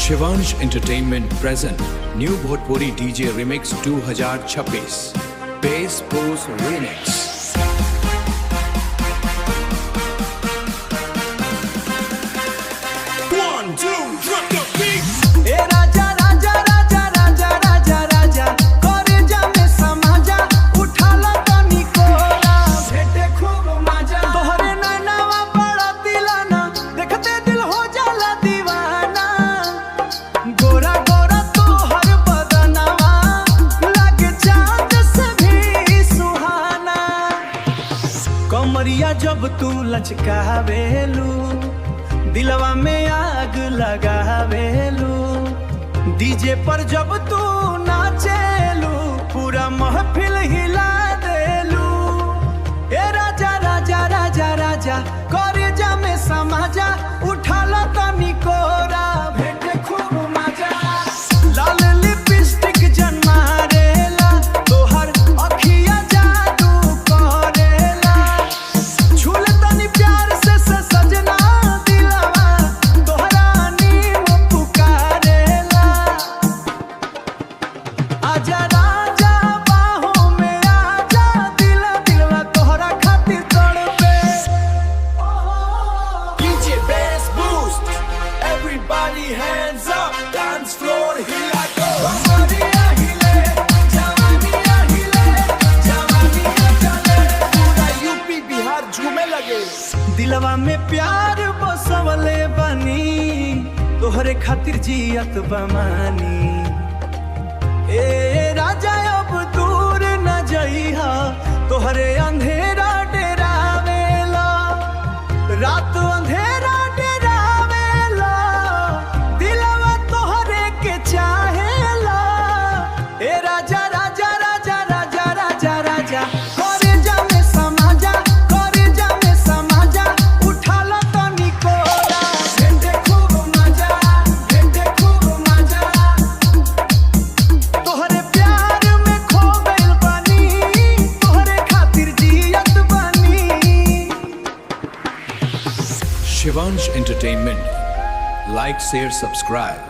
Shivansh entertainment present new Bhojpuri DJ remix 2026 base पोस remix. कमरिया जब तू लचकावेलू दिलवा में आग लगावेलू, डीजे पर जब तू नाचेलू पूरा महफिल हिला देलू। ए राजा राजा राजा राजा करे जा में समाजा, उठाला तनी कोरा भेटे खूब मजा। लाल लिपस्टिक जनमारेला तोहर अखिया जादू करेला, झूले तनी प्यार से सजना दिलवा तोहरा नीम पुकारेला। आजा राजा बाहों में आजा, दिलवा तोहरा खातिर तड़पे। DJ bass boost, everybody hands up, dance floor hila go। कमरिया हिले, जवानिया हिले, जवानिया चले, पूरा यूपी बिहार झूमे लगे। दिलवा में प्यार बसवले बनी, तोहरे खातिर जियत बमानी। ए राजा अब दूर न जइहा, तोहरे अंधेरा डेरावेला, रात अंधेरा डेरावेला, दिलवा तोहरे के चाहेला। ए राजा राजा राजा राजा राजा राजा करे जा में समाजा, करे जा में समाजा, उठाला तनी कोरा भेटे खूब मजा, भेटे खूब मजा। तोहरे प्यार में खो गइल बानी, तोहरे खातिर जियत बानी। शिवांश एंटरटेनमेंट, लाइक शेयर सब्सक्राइब।